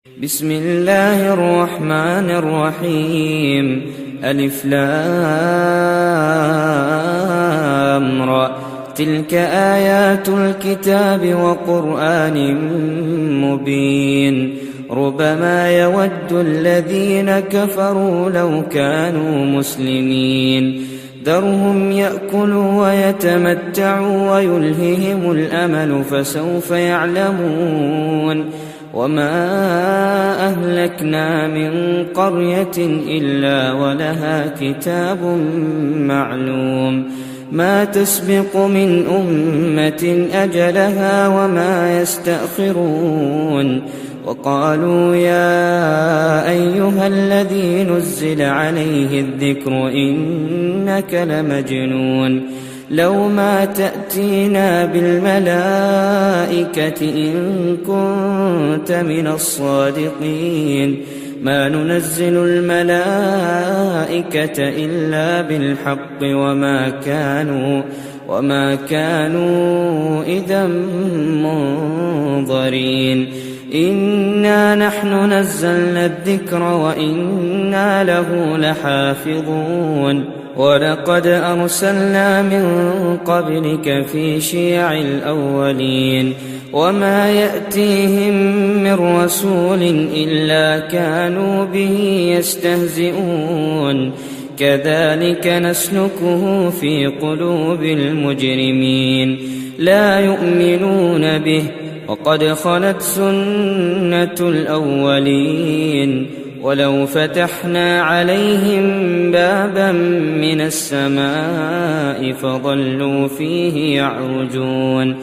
بسم الله الرحمن الرحيم. ألف لام را. تلك آيات الكتاب وقرآن مبين. ربما يود الذين كفروا لو كانوا مسلمين. ذرهم يأكلوا ويتمتعوا ويلههم الأمل فسوف يعلمون. وما أهلكنا من قرية إلا ولها كتاب معلوم. ما تسبق من أمة أجلها وما يستأخرون. وقالوا يا أيها الذي نزل عليه الذكر إنك لمجنون. لو ما تأتينا بالملائكة إن كنت من الصادقين. ما ننزل الملائكة إلا بالحق وما كانوا إذا منظرين. إنا نحن نزلنا الذكر وإنا له لحافظون. ولقد أرسلنا من قبلك في شيع الأولين. وما يأتيهم من رسول إلا كانوا به يستهزئون. كذلك نسلكه في قلوب المجرمين. لا يؤمنون به وقد خلت سنة الأولين. ولو فتحنا عليهم بابا من السماء فظلوا فيه يعرجون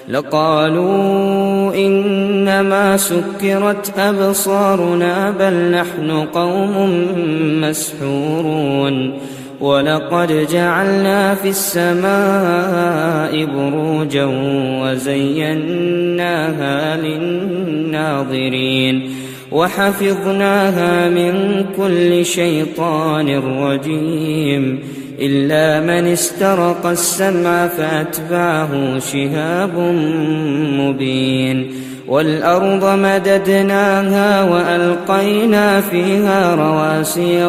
لقالوا إنما سكرت أبصارنا بل نحن قوم مسحورون. ولقد جعلنا في السماء بروجا وزيناها للناظرين وحفظناها من كل شيطان رجيم إلا من استرق السمع فأتبعه شهاب مبين. والأرض مددناها وألقينا فيها رواسي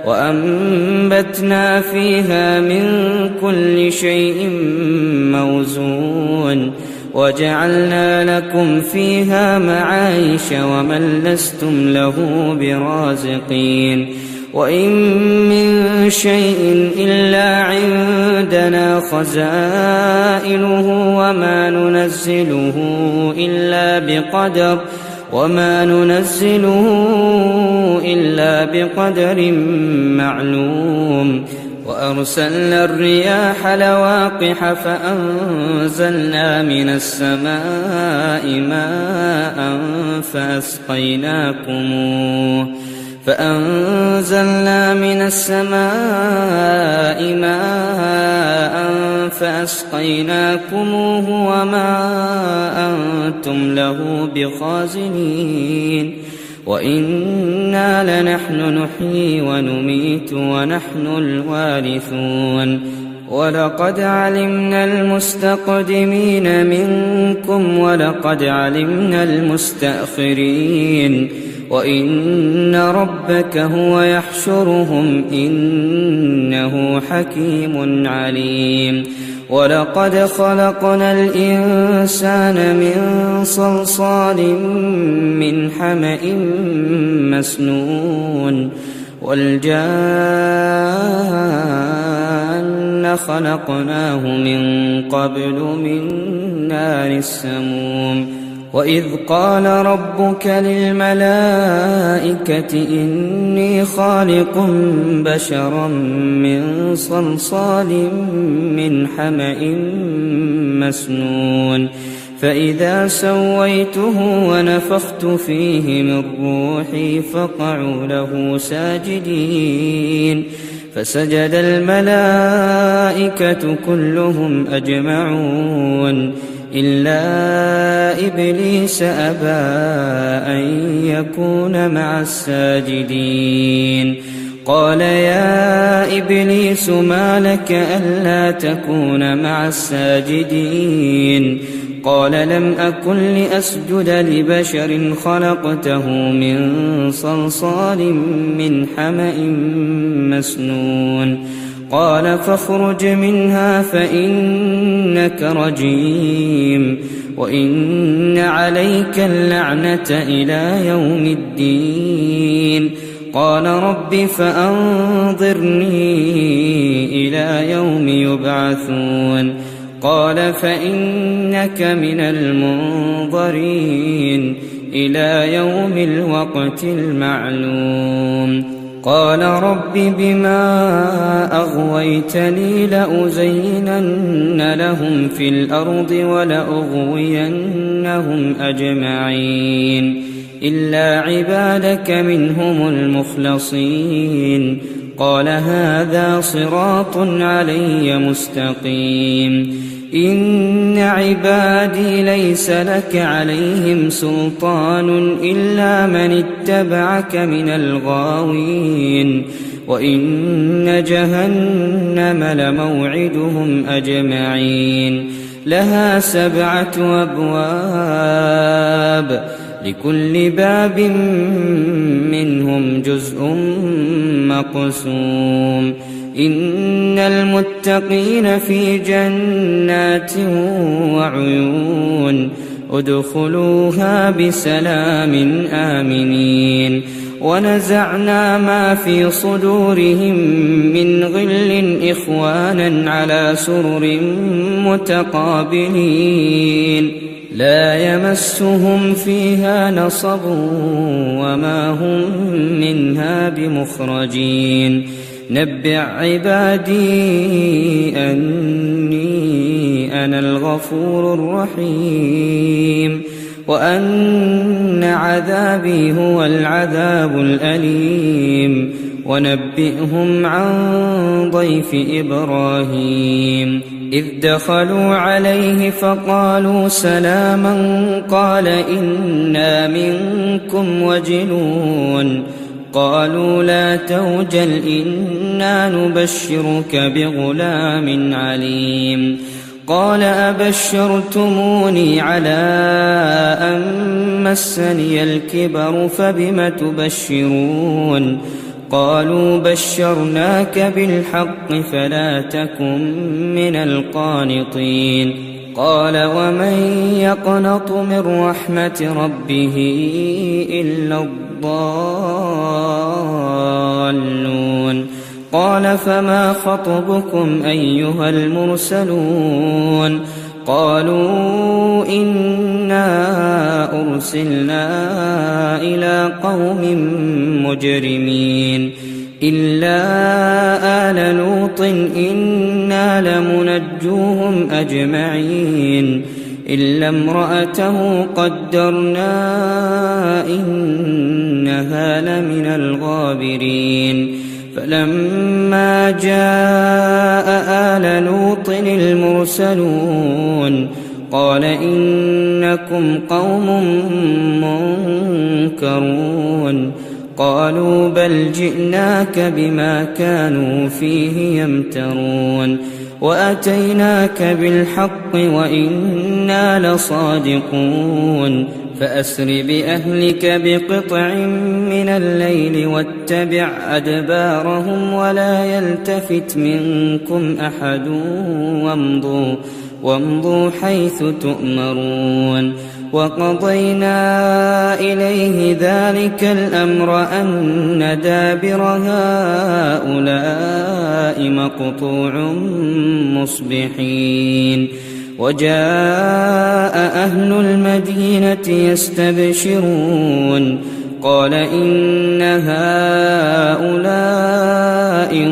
وأنبتنا فيها من كل شيء موزون. وجعلنا لكم فيها معايش ومن لستم له برازقين. وإن من شيء إلا عندنا خزائنه وما ننزله إلا بقدر معلوم. وأرسلنا الرياح لواقح فأنزلنا من السماء ماء فأسقيناكموه وما أنتم له بخازنين. وإنا لنحن نحيي ونميت ونحن الوارثون. ولقد علمنا المستقدمين منكم ولقد علمنا المستأخرين. وإن ربك هو يحشرهم إنه حكيم عليم. ولقد خلقنا الإنسان من صلصال من حمأ مسنون. والجان خلقناه من قبل من نار السموم. وإذ قال ربك للملائكة إني خالق بشرا من صلصال من حمأ مسنون. فإذا سويته ونفخت فيه من روحي فقعوا له ساجدين. فسجد الملائكة كلهم أجمعون إلا إبليس أبى أن يكون مع الساجدين. قال يا إبليس ما لك ألا تكون مع الساجدين قال لم أكن لأسجد لبشر خلقته من صلصال من حمأ مسنون قال فاخرج منها فإنك رجيم وإن عليك اللعنة إلى يوم الدين قال رب فأنظرني إلى يوم يبعثون قال فإنك من المنظرين إلى يوم الوقت المعلوم قال رب بما أغويتني لأزينن لهم في الأرض ولأغوينهم أجمعين إلا عبادك منهم المخلصين قال هذا صراط علي مستقيم إن عبادي ليس لك عليهم سلطان إلا من اتبعك من الغاوين وإن جهنم لموعدهم أجمعين لها 7 أبواب لكل باب منهم جزء مقسوم إن المتقين في جنات وعيون ادخلوها بسلام آمنين ونزعنا ما في صدورهم من غل إخوانا على سرر متقابلين لا يمسهم فيها نصب وما هم منها بمخرجين نبئ عبادي أني أنا الغفور الرحيم وأن عذابي هو العذاب الأليم ونبئهم عن ضيف إبراهيم إذ دخلوا عليه فقالوا سلاما قال إنا منكم وجلون قالوا لا توجل إنا نبشرك بغلام عليم قال أبشرتموني على أن مسني الكبر فبم تبشرون قالوا بشرناك بالحق فلا تكن من القانطين قال ومن يقنط من رحمة ربه إلا الضالون قال فما خطبكم أيها المرسلون قالوا إنا أرسلنا إلى قوم مجرمين إلا آل لوط إنا لمنجوهم أجمعين إلا امرأته قدرنا إنها لمن الغابرين فلما جاء آل لوط المرسلون قال إنكم قوم منكرون قالوا بل جئناك بما كانوا فيه يمترون وأتيناك بالحق وإنا لصادقون فأسر بأهلك بقطع من الليل واتبع أدبارهم ولا يلتفت منكم أحد وامضوا حيث تؤمرون وقضينا إليه ذلك الأمر أن دابر هؤلاء مقطوع مصبحين وجاء أهل المدينة يستبشرون قال إن هؤلاء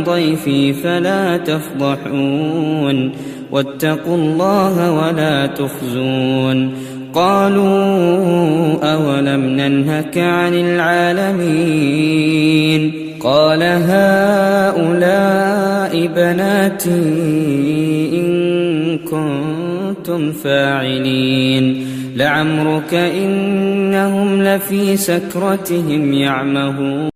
ضيفي فلا تفضحون واتقوا الله ولا تخزون قالوا أولم ننهك عن العالمين قال هؤلاء بناتي إن كنتم فاعلين لعمرك إنهم لفي سكرتهم يعمهون